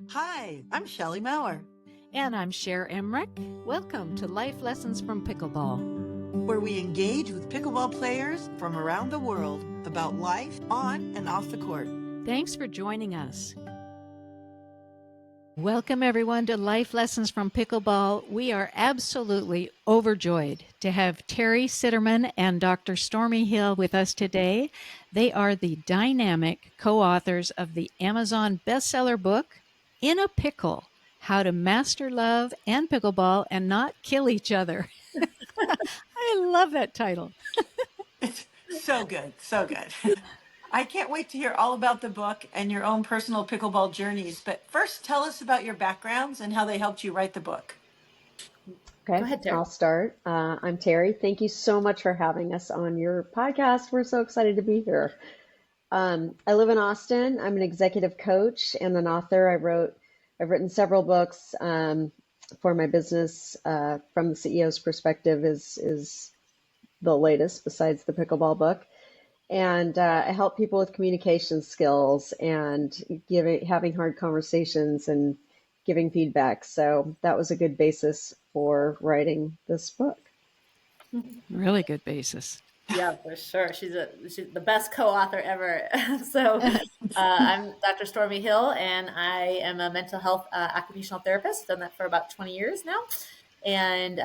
Hi, I'm Shelley Maurer, And I'm Cher Emmerich. Welcome to Life Lessons from Pickleball, where we engage with pickleball players from around the world about life on and off the court. Thanks for joining us. Welcome, everyone, to Life Lessons from Pickleball. We are absolutely overjoyed to have Teri Citterman and Dr. Stormy Hill with us today. They are the dynamic co-authors of the Amazon bestseller book, In a Pickle, How to Master Love and Pickleball and Not Kill Each Other. I love that title. It's so good, so good. I can't wait to hear all about the book and your own personal pickleball journeys. But first, tell us about your backgrounds and how they helped you write the book. Okay, Go ahead, Teri. I'll start. I'm Teri. Thank you so much for having us on your podcast. We're so excited to be here. I live in Austin. I'm an executive coach and an author. I've written several books for my business. From the CEO's perspective is the latest besides the pickleball book. And I help people with communication skills and having hard conversations and giving feedback. So that was a good basis for writing this book. Really good basis. Yeah, for sure. She's the best co-author ever. So I'm Dr. Stormy Hill, and I am a mental health occupational therapist. Done that for about 20 years now, and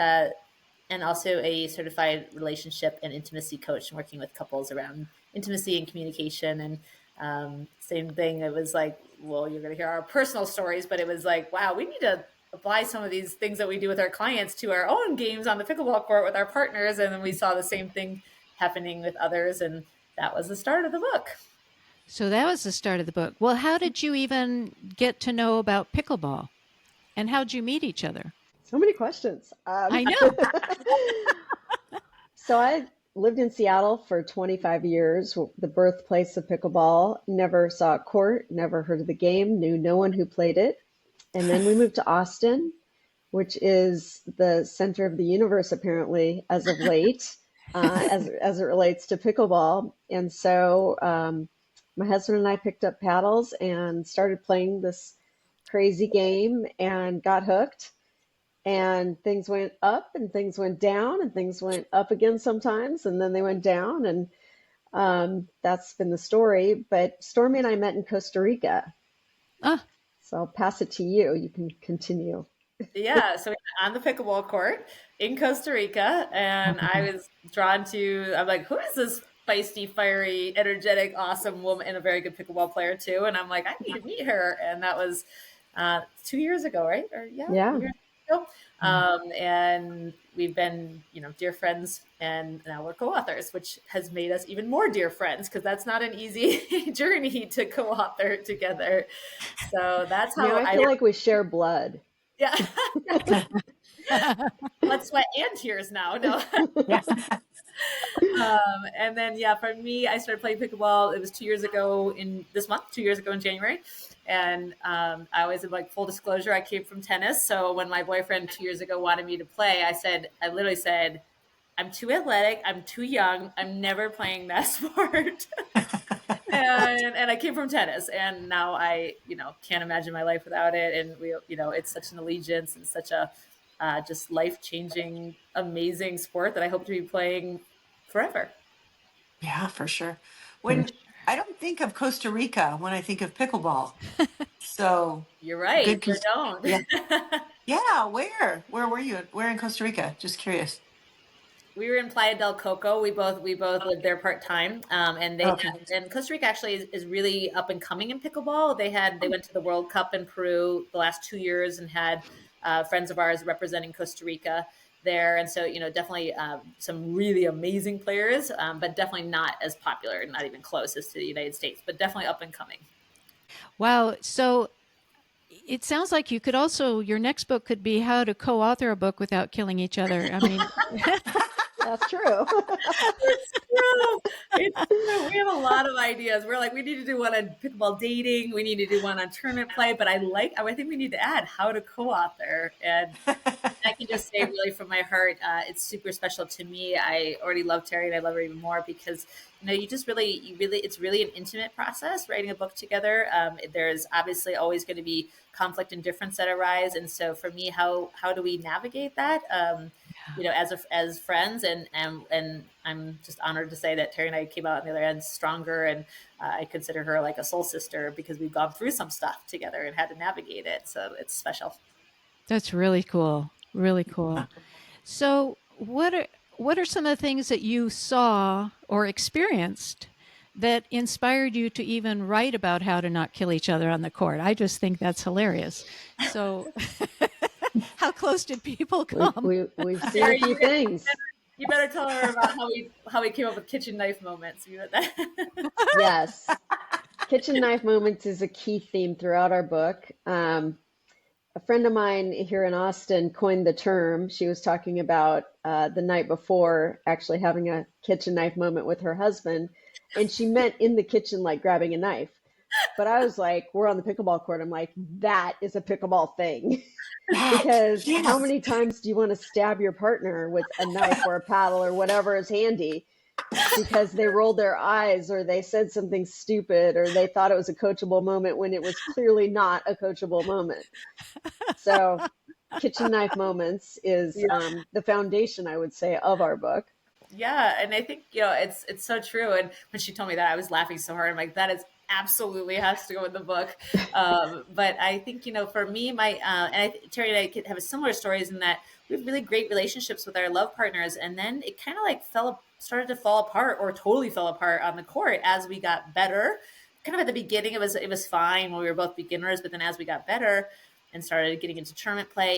also a certified relationship and intimacy coach, working with couples around intimacy and communication. And same thing. It was like, well, you're going to hear our personal stories, but it was like, wow, we need to apply some of these things that we do with our clients to our own games on the pickleball court with our partners. And then we saw the same thing happening with others. And that was the start of the book. So that was the start of the book. Well, how did you even get to know about pickleball? And how'd you meet each other? So many questions. I know. So I lived in Seattle for 25 years, the birthplace of pickleball. Never saw a court, never heard of the game, knew no one who played it. And then we moved to Austin, which is the center of the universe, apparently, as of late, as it relates to pickleball. And so my husband and I picked up paddles and started playing this crazy game and got hooked. And things went up and things went down and things went up again sometimes, and then they went down. And that's been the story. But Stormy and I met in Costa Rica. So I'll pass it to you. You can continue. Yeah, so on the pickleball court in Costa Rica, and I was drawn to, I'm like, who is this feisty, fiery, energetic, awesome woman, and a very good pickleball player too? And I'm like, I need to meet her. And that was 2 years ago, right? Or Yeah. And we've been, dear friends, and now we're co-authors, which has made us even more dear friends, because that's not an easy journey to co-author together. So that's how I feel like we share blood. Yeah. Blood, sweat, and tears now. No. And then, for me, I started playing pickleball. It was 2 years ago in this month, 2 years ago in January. And I always am like, full disclosure, I came from tennis. So when my boyfriend 2 years ago wanted me to play, I literally said, I'm too athletic. I'm too young. I'm never playing that sport. and I came from tennis, and now I, can't imagine my life without it. And we, it's such an allegiance and such a just life-changing, amazing sport that I hope to be playing forever. Yeah, for sure. I don't think of Costa Rica when I think of pickleball. So you're right. Good, you don't. Yeah. Where were you? Where in Costa Rica? Just curious. We were in Playa del Coco. We both lived there part-time. And and Costa Rica actually is really up and coming in pickleball. They went to the World Cup in Peru the last 2 years and had friends of ours representing Costa Rica there. And so, definitely some really amazing players, but definitely not as popular, not even close as to the United States, but definitely up and coming. Wow. So it sounds like you could also, your next book could be how to co-author a book without killing each other. I mean, that's true. It's true. We have a lot of ideas. We're like, we need to do one on pickleball dating. We need to do one on tournament play. But I think we need to add how to co-author. And I can just say really from my heart, it's super special to me. I already love Teri, and I love her even more because it's really an intimate process writing a book together. There's obviously always going to be conflict and difference that arise, and so for me, how do we navigate that? As friends, and I'm just honored to say that Teri and I came out on the other end stronger, and I consider her like a soul sister because we've gone through some stuff together and had to navigate it. So it's special. That's really cool. Really cool. So, what are some of the things that you saw or experienced that inspired you to even write about how to not kill each other on the court? I just think that's hilarious. So, how close did people come? We've seen a few things. You better tell her about how we came up with kitchen knife moments. Yes. Kitchen knife moments is a key theme throughout our book. A friend of mine here in Austin coined the term. She was talking about the night before actually having a kitchen knife moment with her husband. And she meant in the kitchen, like grabbing a knife. But I was like, we're on the pickleball court. I'm like, that is a pickleball thing. Because how many times do you want to stab your partner with a knife or a paddle or whatever is handy because they rolled their eyes or they said something stupid or they thought it was a coachable moment when it was clearly not a coachable moment. So kitchen knife moments is the foundation, I would say, of our book. Yeah, and I think it's so true. And when she told me that, I was laughing so hard. I'm like, that is absolutely has to go in the book. But I think for me, Teri and I could have similar stories in that we have really great relationships with our love partners, and then it kind of like started to fall apart or totally fell apart on the court as we got better. Kind of at the beginning, it was fine when we were both beginners, but then as we got better and started getting into tournament play,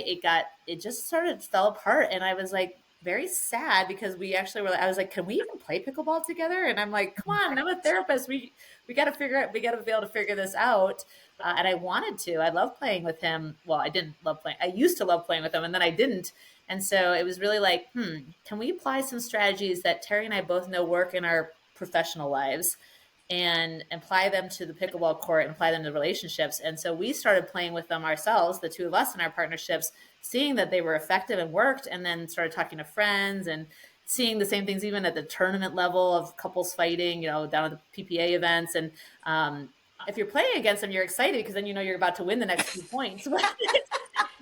it just fell apart, and I was like, very sad because I was like, can we even play pickleball together? And I'm like, come on, I'm a therapist. We got to we got to be able to figure this out. And I wanted to. I love playing with him. Well, I didn't love playing. I used to love playing with him, and then I didn't. And so it was really like, can we apply some strategies that Teri and I both know work in our professional lives and apply them to the pickleball court and apply them to relationships? And so we started playing with them ourselves, the two of us in our partnerships, seeing that they were effective and worked, and then started talking to friends and seeing the same things even at the tournament level of couples fighting, down at the PPA events. And if you're playing against them, you're excited because then you're about to win the next few points.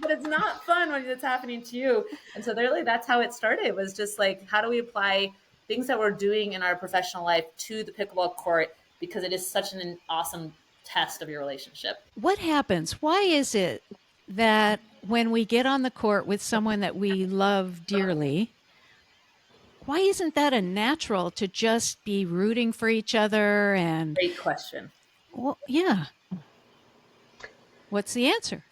But it's not fun when it's happening to you. And so really that's how it started. It was just like, how do we apply things that we're doing in our professional life to the pickleball court, because it is such an awesome test of your relationship. What happens? Why is it that when we get on the court with someone that we love dearly, why isn't that a natural to just be rooting for each other? And great question. Well, yeah. What's the answer?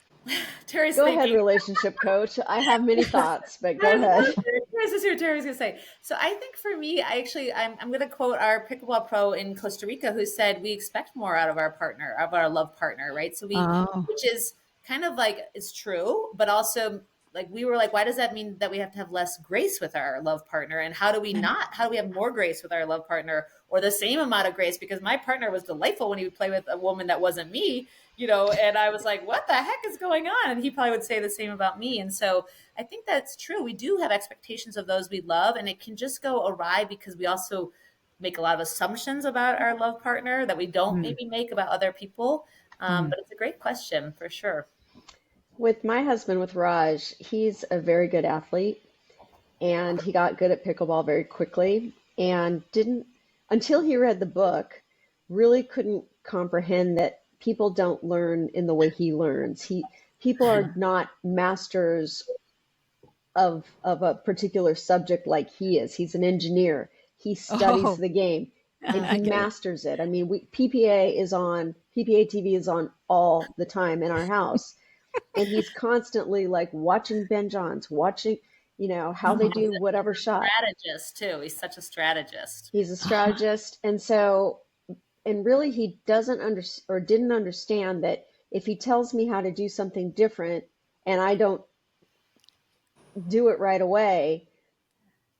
Teri's go thinking. ahead, relationship coach. I have many thoughts, but go ahead. Here's what Teri's gonna say. So I think for me, I'm gonna quote our pickleball pro in Costa Rica who said we expect more out of our partner, of our love partner, right? So which is kind of like, it's true, but also like we were like, why does that mean that we have to have less grace with our love partner? And how do we have more grace with our love partner, or the same amount of grace? Because my partner was delightful when he would play with a woman that wasn't me, and I was like, what the heck is going on? And he probably would say the same about me. And so I think that's true. We do have expectations of those we love, and it can just go awry because we also make a lot of assumptions about our love partner that we don't maybe make about other people. But it's a great question for sure. With my husband, with Raj, he's a very good athlete, and he got good at pickleball very quickly, and didn't, until he read the book, really couldn't comprehend that people don't learn in the way he learns. People are not masters of a particular subject like he is. He's an engineer. He studies the game and he masters it. I mean, PPA TV is on all the time in our house. And he's constantly like watching Ben Johns, watching, how they do whatever shot. Strategist too. He's such a strategist. He's a strategist. And really he didn't understand that if he tells me how to do something different and I don't do it right away,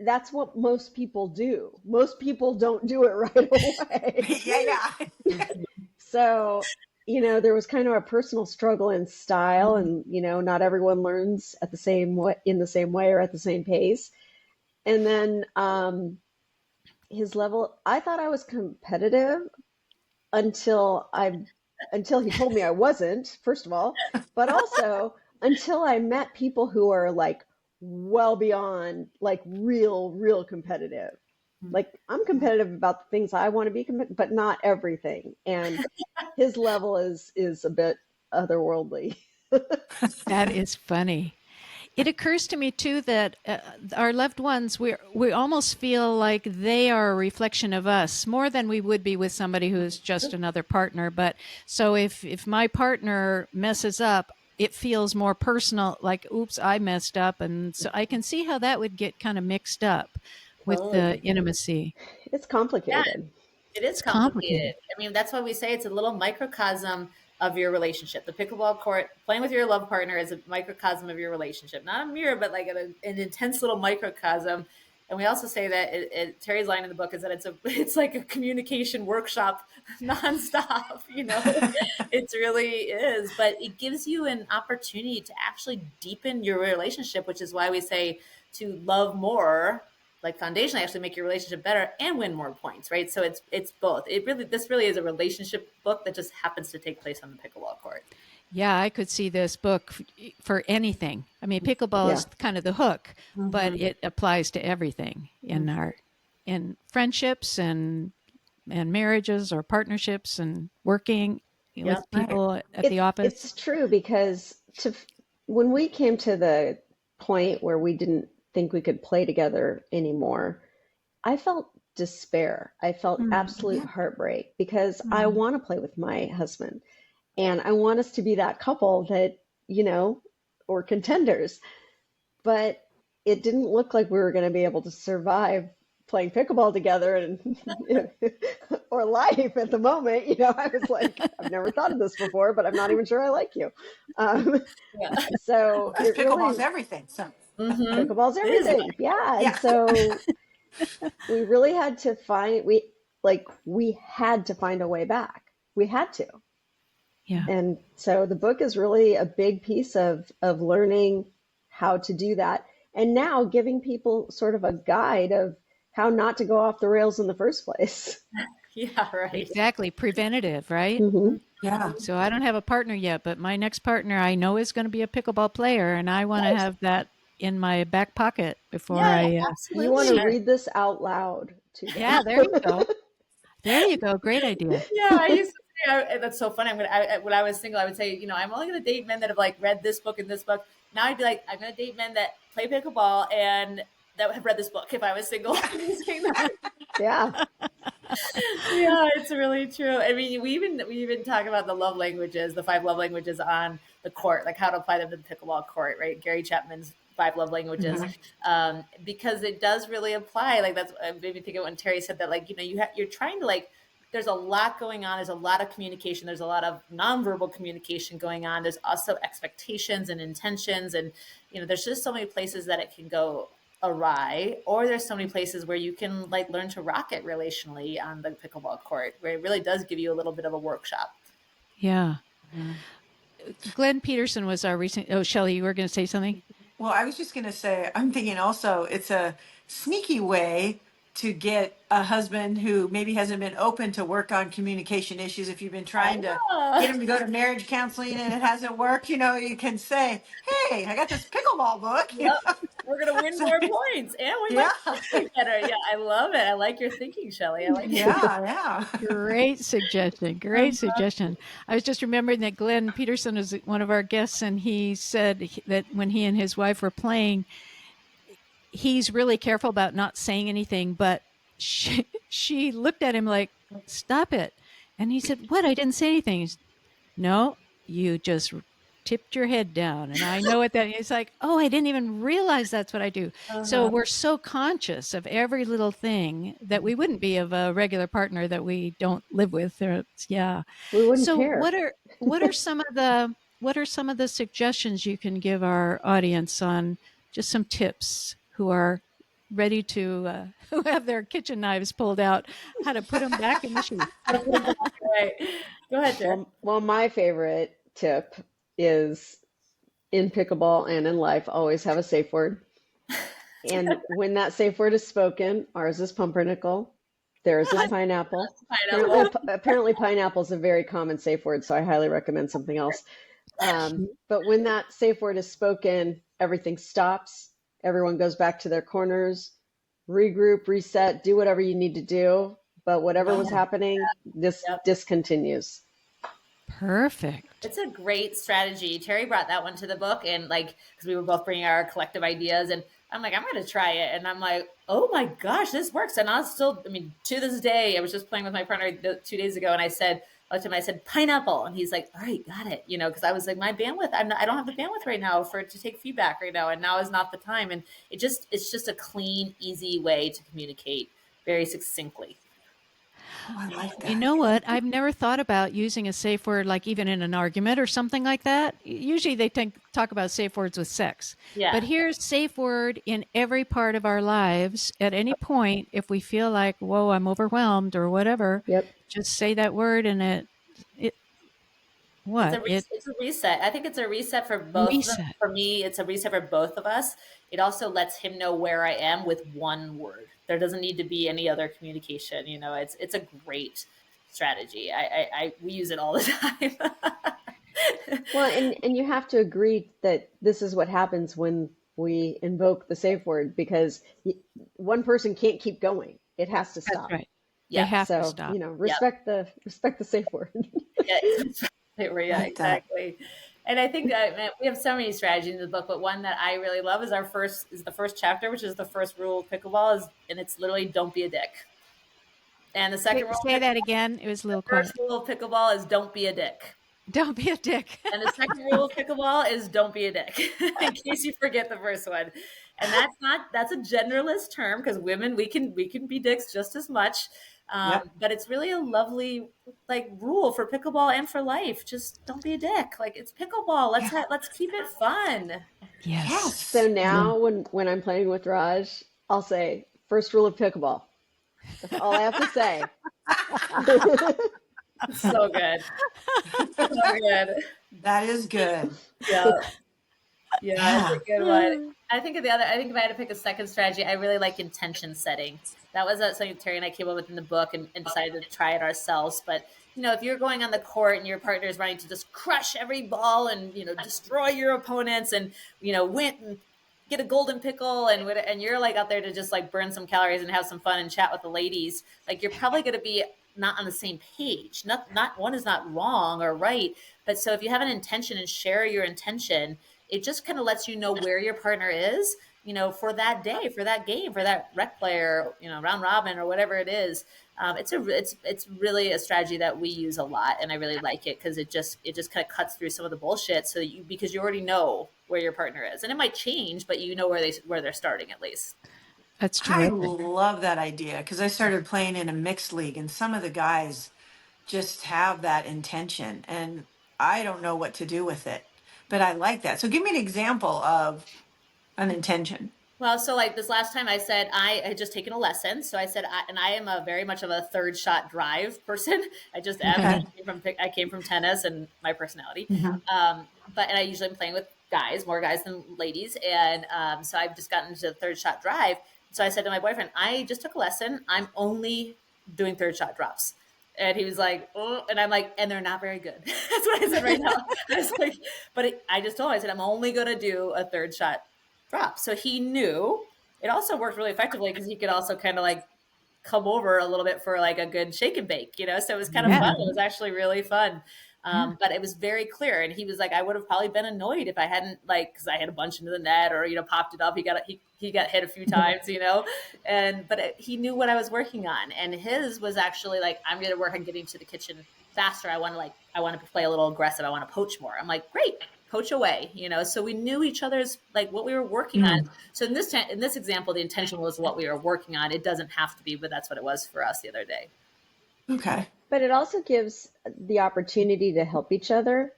that's what most people do. Most people don't do it right away. Yeah. So there was kind of a personal struggle in style, and not everyone learns at the same way, in the same way, or at the same pace. And then his level, I thought I was competitive until he told me I wasn't, first of all, but also until I met people who are like well beyond like real competitive. Like I'm competitive about the things I want to be, but not everything. And his level is a bit otherworldly. That is funny. It occurs to me too that our loved ones, we almost feel like they are a reflection of us more than we would be with somebody who's just another partner. But so if my partner messes up, it feels more personal, like, oops, I messed up. And so I can see how that would get kind of mixed up with the intimacy. It's Yeah, complicated. it is It's complicated. complicated. I mean, that's why we say it's a little microcosm of your relationship. The pickleball court, playing with your love partner, is a microcosm of your relationship, not a mirror, but like an intense little microcosm. And we also say that Teri's line in the book is that it's like a communication workshop nonstop. It really is. But it gives you an opportunity to actually deepen your relationship, which is why we say to love more, like foundationally, actually make your relationship better and win more points, right? So it's both. This really is a relationship book that just happens to take place on the pickleball court. Yeah, I could see this book for anything. I mean, pickleball Yeah. is kind of the hook, but Mm-hmm. it applies to everything in friendships and marriages or partnerships and working Yeah. with Right. people at the It's office. true because when we came to the point where we didn't think we could play together anymore, I felt despair. I felt absolute Yeah. heartbreak because I want to play with my husband and I want us to be that couple that, or contenders. But it didn't look like we were going to be able to survive playing pickleball together and or life at the moment. I was like, I've never thought of this before, but I'm not even sure I like you. Um, Yeah. so Because it pickleball's really everything. So Mm-hmm. pickleball's It is. everything. Yeah. And yeah. so we really had to find we had to find a way back. We had to. Yeah. And so the book is really a big piece of learning how to do that. And now giving people sort of a guide of how not to go off the rails in the first place. Yeah, right. Exactly. Preventative, right? Hmm. Yeah. So I don't have a partner yet, but my next partner I know is going to be a pickleball player, and I want to Right. have that in my back pocket before Yeah, I. You want to absolutely. read this out loud to them. Yeah, there you go. There you go. Great idea. Yeah, I used to say, that's so funny. When I was single, I would say, I'm only going to date men that have like read this book and this book. Now I'd be like, I'm going to date men that play pickleball and that have read this book if I was single. Saying that. Yeah. Yeah, it's really true. I mean, we even talk about the love languages, the 5 love languages on the court, like how to apply them to the pickleball court, right? Gary Chapman's 5 love languages, because it does really apply. Like that's made me think of when Terry said that, like you're trying to like. There's a lot going on. There's a lot of communication. There's a lot of nonverbal communication going on. There's also expectations and intentions, and there's just so many places that it can go awry, or there's so many places where you can like learn to rock it relationally on the pickleball court, where it really does give you a little bit of a workshop. Yeah. Glenn Peterson was our recent. Oh, Shelley, you were going to say something? Well, I was just going to say, I'm thinking also it's a sneaky way to get a husband who maybe hasn't been open to work on communication issues. If you've been trying to get Ah, him to go to marriage counseling and it hasn't worked, you can say, "Hey, I got this pickleball book." yep, we're gonna win So, more points and we might yeah, play better. Yeah, I love it. I like your thinking, Shelley. I like it. yeah, yeah. Great suggestion. Great suggestion. I was just remembering that Glenn Peterson was one of our guests, and he said that when he and his wife were playing, he's really careful about not saying anything, but she looked at him like, "Stop it." And he said, "What? I didn't say anything." He said, "No, you just tipped your head down." And I know what that is. Like, "Oh, I didn't even realize that's what I do." So Uh-huh. we're so conscious of every little thing that we wouldn't be of a regular partner that we don't live with. Yeah. We wouldn't So care. what are some of the suggestions you can give our audience on just some tips who are ready to who have their kitchen knives pulled out, how to put them back in the sheath? Right. Go ahead, Jared. Well, my favorite tip is in pickleball and in life, always have a safe word. And when that safe word is spoken, ours is pumpernickel, theirs is pineapple. Pineapple. Apparently pineapple is a very common safe word, so I highly recommend something else. But when that safe word is spoken, everything stops. Everyone goes back to their corners, regroup, reset, do whatever you need to do. But whatever was happening, this Yep. discontinues. Perfect. It's a great strategy. Terry brought that one to the book, and like, because we were both bringing our collective ideas, and I'm like, I'm going to try it. And I'm like, oh my gosh, this works. And I mean, to this day, I was just playing with my partner 2 days ago, and I said, I said pineapple, and he's like, all right, got it. Because I was like, my bandwidth, I don't have the bandwidth right now to take feedback right now, and now is not the time. And it's just a clean, easy way to communicate very succinctly. Oh, I like that. You know what? I've never thought about using a safe word, like even in an argument or something like that. Usually they talk about safe words with sex. Yeah. But here's safe word in every part of our lives. At any point, if we feel like, whoa, I'm overwhelmed or whatever, Yep. just say that word and It's a reset. I think it's a reset for both of them. Reset. For me, it's a reset for both of us. It also lets him know where I am with one word. There doesn't need to be any other communication. It's a great strategy. We use it all the time. Well, and you have to agree that this is what happens when we invoke the safe word, because one person can't keep going. It has to stop. That's right. Yeah. They have to So, stop. respect the safe word. Yeah, exactly. And I think that we have so many strategies in the book, but one that I really love is the first chapter, which is the first rule of pickleball, and it's literally don't be a dick. And the second rule, Say that again. It was a little quiet. first rule of pickleball is don't be a dick. Don't be a dick. And the second rule of pickleball is don't be a dick, in case you forget the first one. And that's a genderless term, because women, we can be dicks just as much. But it's really a lovely rule for pickleball and for life. Just don't be a dick. Like, it's pickleball. Let's keep it fun. Yes. So now when I'm playing with Raj, I'll say first rule of pickleball. That's all I have to say. So good. So good. That is good. Yeah. Yeah, it's a good one. I think if I had to pick a second strategy, I really like intention setting. That was something Terry and I came up with in the book, and decided to try it ourselves. But if you're going on the court and your partner is running to just crush every ball and destroy your opponents and win and get a golden pickle, and you're out there to just burn some calories and have some fun and chat with the ladies, you're probably going to be not on the same page. Not one is not wrong or right, but so if you have an intention and share your intention, it just kind of lets you know where your partner is, for that day, for that game, for that rec player, round robin or whatever it is. It's really a strategy that we use a lot, and I really like it because it just kind of cuts through some of the bullshit. So because you already know where your partner is, and it might change, but where they're starting at least. That's I terrific. love that idea, because I started playing in a mixed league, and some of the guys just have that intention, and I don't know what to do with it, but I like that. So give me an example of an intention. Well, so this last time I said I had just taken a lesson. So I said, I am a very much of a third shot drive person. I just am. I came from tennis and my personality. And I usually am playing with more guys than ladies. And so I've just gotten into the third shot drive. So I said to my boyfriend, I just took a lesson. I'm only doing third shot drops. And he was like, oh, and I'm like, and they're not very good. That's what I said right now. I was like, I just told him, I said, I'm only going to do a third shot drop. So he knew. It also worked really effectively because he could also kind of come over a little bit for a good shake and bake, so it was kind of fun. It was actually really fun. But it was very clear. And he was like, I would have probably been annoyed if I hadn't because I had a bunch into the net or, popped it up. He got hit a few times, but he knew what I was working on. And his was actually I'm going to work on getting to the kitchen faster. I want to play a little aggressive. I want to poach more. I'm like, great. Poach away, so we knew each other's what we were working on. So in this example, the intention was what we were working on. It doesn't have to be, but that's what it was for us the other day. Okay. But it also gives the opportunity to help each other.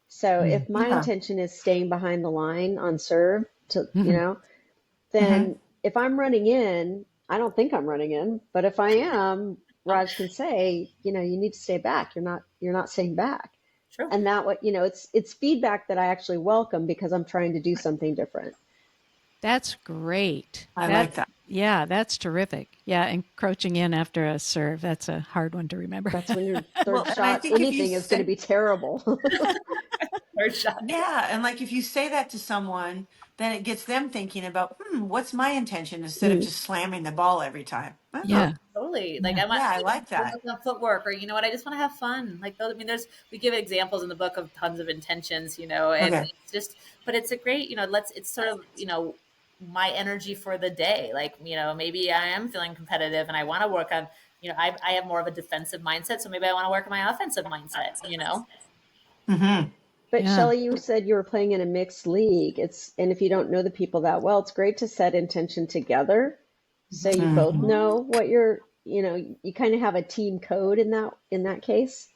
So if my intention is staying behind the line on serve, then if I'm running in, I don't think I'm running in, but if I am, Raj can say, you need to stay back. You're not staying back. True. And that what, it's feedback that I actually welcome because I'm trying to do something different. That's great. I like that. Yeah, that's terrific. Yeah, encroaching in after a serve. That's a hard one to remember. That's when your Well, third and I shot, think if you anything is going to say, be terrible. Third shot. yeah, and like if you say that to someone, then it gets them thinking about, what's my intention instead of Mm. just slamming the ball every time. Oh, Yeah. Totally. Like Yeah. I want yeah, I like that. on footwork, or you know what, I just want to have fun. Like those, I mean, we give examples in the book of tons of intentions, and Okay. it's just, but it's a great, it's sort of, my energy for the day. Like, maybe I am feeling competitive and I want to work on, I have more of a defensive mindset. So maybe I want to work on my offensive mindset. Mm-hmm. But Yeah. Shelley, you said you were playing in a mixed league. And if you don't know the people that well, it's great to set intention together. So you both Mm-hmm. know what you kind of have a team code in that case.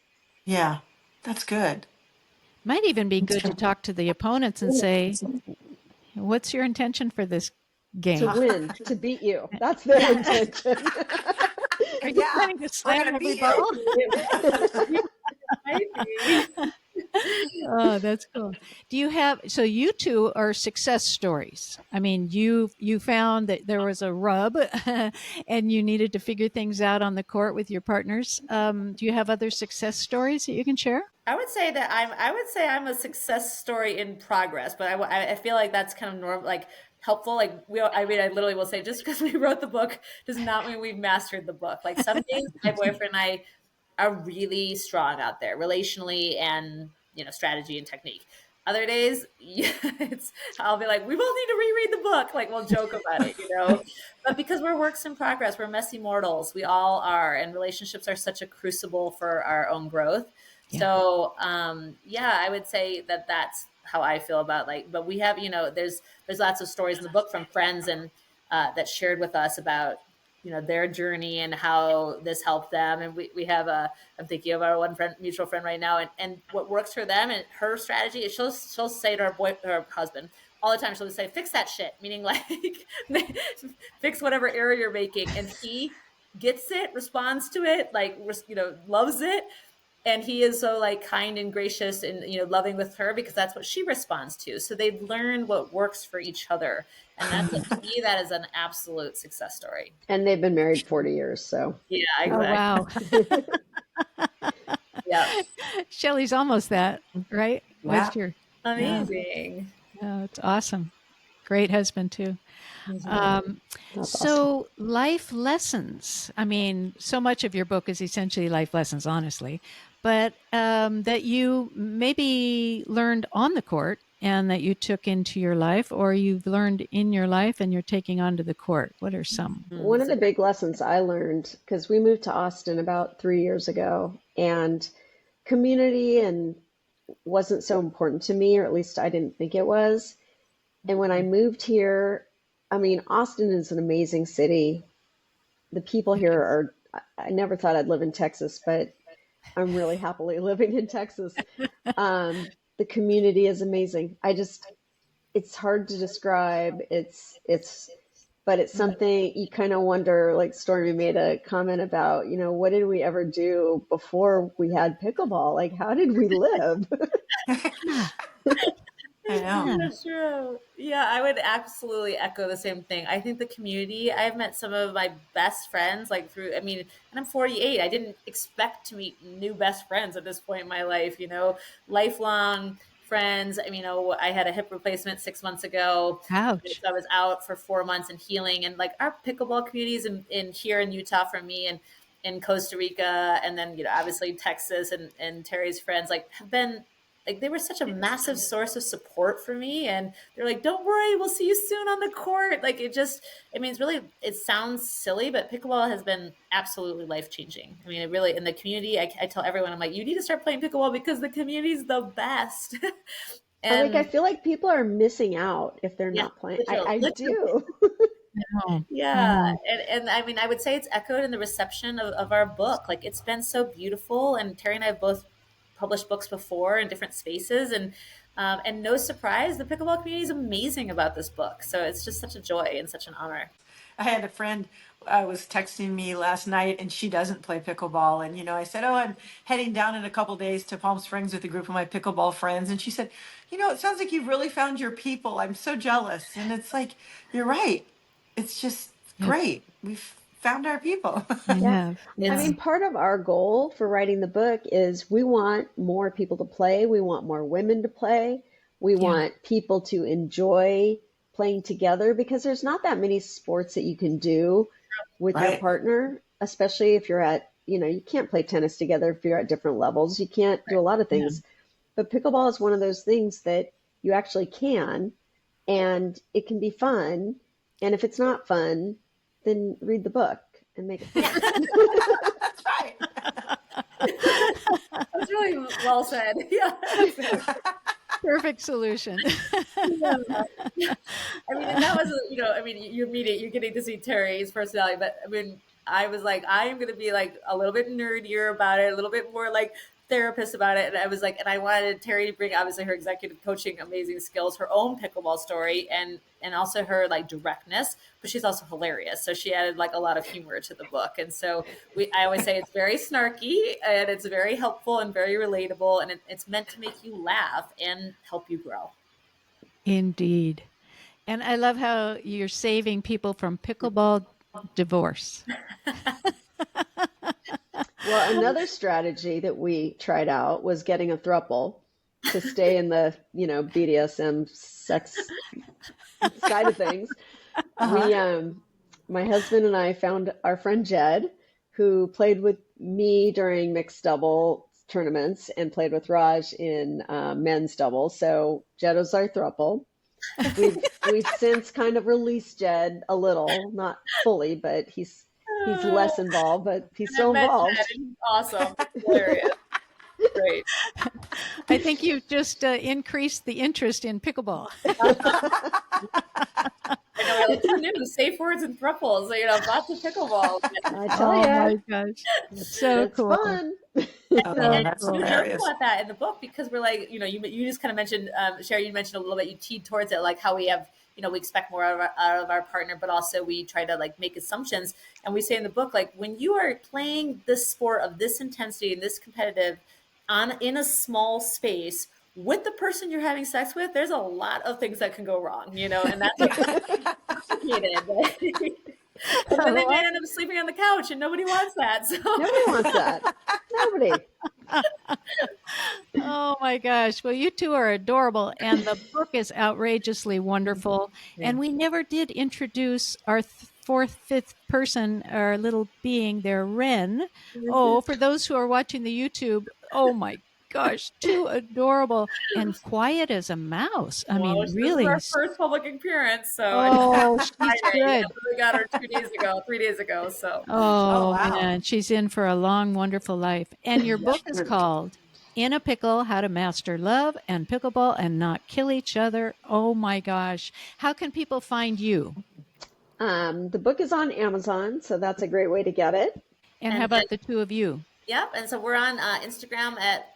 Yeah, that's good. Might even be good to talk to the opponents and say, what's your intention for this To game? win, to beat you. That's their Yeah. intention. Are you Yeah, planning to we're slam gonna every beat you. ball? Maybe. Oh, that's cool. Do you have, so you two are success stories. I mean, you found that there was a rub and you needed to figure things out on the court with your partners. Do you have other success stories that you can share? I would say I'm a success story in progress, but I feel like that's kind of normal, like helpful. Like I literally will say, just because we wrote the book does not mean we've mastered the book. Like some days my boyfriend and I are really strong out there relationally and, strategy and technique. Other days, I'll be like, we both need to reread the book. Like we'll joke about it. But because we're works in progress, we're messy mortals. We all are. And relationships are such a crucible for our own growth. Yeah. So, I would say that that's how I feel about but we have, there's lots of stories in the book from friends and that shared with us about, their journey and how this helped them. And we have I'm thinking of our mutual friend right now, and what works for them and her strategy is she'll say to her husband all the time, she'll just say, fix that shit, meaning like fix whatever error you're making. And he gets it, responds to it, loves it. And he is so kind and gracious and loving with her because that's what she responds to. So they've learned what works for each other, and that's to me that is an absolute success story. And they've been married 40 years, so. Yeah, Oh, exactly. wow. Yeah, Shelley's almost that, right? Yeah. What's your, amazing. oh, it's awesome. Great husband too. That's awesome. So life lessons. I mean, so much of your book is essentially life lessons, honestly, but that you maybe learned on the court and that you took into your life, or you've learned in your life and you're taking onto the court. What are some? One of the big lessons I learned, because we moved to Austin about 3 years ago, and community and wasn't so important to me, or at least I didn't think it was. And when I moved here, I mean, Austin is an amazing city. The people here are, I never thought I'd live in Texas, but I'm really happily living in Texas. The community is amazing. It's hard to describe. But it's something you kind of wonder, like Stormy made a comment about, what did we ever do before we had pickleball? Like, how did we live? I know. That's true. Yeah, I would absolutely echo the same thing. I think the community, I've met some of my best friends and I'm 48. I didn't expect to meet new best friends at this point in my life, lifelong friends. I had a hip replacement 6 months ago. Ouch. So I was out for 4 months and healing, and our pickleball communities in here in Utah for me and in Costa Rica, and then, obviously Texas and Teri's friends have been they were such a massive source of support for me. And they're like, don't worry, we'll see you soon on the court. It sounds silly, but pickleball has been absolutely life-changing. It really, in the community, I tell everyone, I'm like, you need to start playing pickleball because the community is the best. I And feel like people are missing out if they're yeah, not playing. literally. I do. No. Yeah. And I would say it's echoed in the reception of our book. It's been so beautiful. And Teri and I have both published books before in different spaces, and no surprise, the pickleball community is amazing about this book. So it's just such a joy and such an honor. I had a friend was texting me last night, and she doesn't play pickleball. And I said, "Oh, I'm heading down in a couple days to Palm Springs with a group of my pickleball friends." And she said, "It sounds like you've really found your people. I'm so jealous." And it's like, you're right. It's just Yep, great. We've found our people. we Yeah. have. I Yeah. It's mean, part of our goal for writing the book is we want more people to play. We want more women to play. We Yeah. want people to enjoy playing together because there's not that many sports that you can do with your Right. partner, especially if you're at, you can't play tennis together if you're at different levels. You can't do a lot of Yeah. things. But pickleball is one of those things that you actually can, and it can be fun. And if it's not fun, then read the book and make it fun. That's right. that's really well said. Yeah. Perfect solution. Yeah. I mean, and that was, I mean, you're getting to see Teri's personality, but I mean, I was like, I am going to be like a little bit nerdier about it, a little bit more like therapist about it. And I was like, and I wanted Teri to bring obviously her executive coaching, amazing skills, her own pickleball story, and also her like directness, but she's also hilarious. So she added like a lot of humor to the book. And so I always say it's very snarky and it's very helpful and very relatable. And it's meant to make you laugh and help you grow. Indeed. And I love how you're saving people from pickleball divorce. Well, another strategy that we tried out was getting a throuple to stay in the, BDSM sex side of things. We, my husband and I found our friend Jed, who played with me during mixed double tournaments and played with Raj in men's double. So Jed was our throuple. We've since kind of released Jed a little, not fully, but he's less involved, but he's still involved. Awesome. Hilarious. Great. I think you've just increased the interest in pickleball. I know, like, who knew? Safe words and thruples, lots of pickleball. I tell Oh you, my gosh. So it's cool. fun. Oh, So that's cool. We joke hilarious. about that in the book because we're like, you just kind of mentioned, Sherry, you mentioned a little bit, you teed towards it, like how we have, we expect more out of our partner, but also we try to like make assumptions. And we say in the book, like when you are playing this sport of this intensity and this competitive in a small space with the person you're having sex with, there's a lot of things that can go wrong, and that's complicated. And then they might end up sleeping on the couch, and nobody wants that. So Nobody wants that. Nobody. Oh my gosh. Well, you two are adorable, and the book is outrageously wonderful. Yeah. And we never did introduce our fourth, fifth person, our little being there, Ren. Oh, for those who are watching the YouTube, oh my gosh, too adorable and quiet as a mouse. I mean, this is really. our first public appearance, so Oh, she's Friday. good. We got her 3 days ago. So Oh, wow. man, she's in for a long, wonderful life. And your book is called In a Pickle, How to Master Love and Pickleball and Not Kill Each Other. Oh my gosh. How can people find you? The book is on Amazon, so that's a great way to get it. And how about the two of you? Yep. And so we're on Instagram at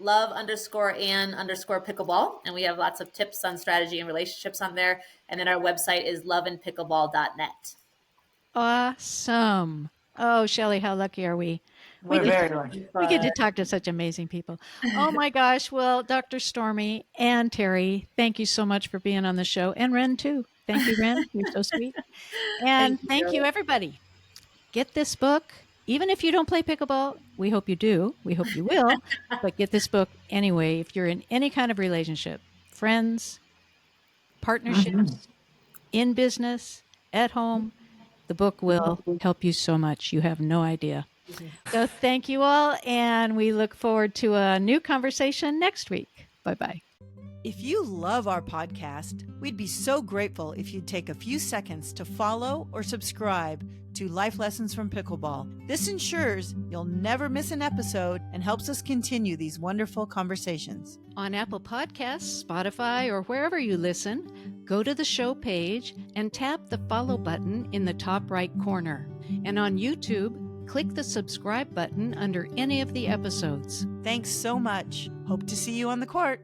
love_and_pickleball. And we have lots of tips on strategy and relationships on there. And then our website is loveandpickleball.net. Awesome. Oh, Shelley, how lucky are we? We're very lucky. We get to talk to such amazing people. Oh my gosh. Well, Dr. Stormy and Teri, thank you so much for being on the show. And Ren, too. Thank you, Ren. You're so sweet. And thank you, everybody. Get this book. Even if you don't play pickleball, we hope you do. We hope you will. But get this book anyway if you're in any kind of relationship, friends, partnerships, in business, at home. The book will help you so much. You have no idea. So thank you all, and we look forward to a new conversation next week. Bye-bye. If you love our podcast, we'd be so grateful if you'd take a few seconds to follow or subscribe to Life Lessons from Pickleball. This ensures you'll never miss an episode and helps us continue these wonderful conversations. On Apple Podcasts, Spotify, or wherever you listen, go to the show page and tap the follow button in the top right corner. And on YouTube, click the subscribe button under any of the episodes. Thanks so much. Hope to see you on the court.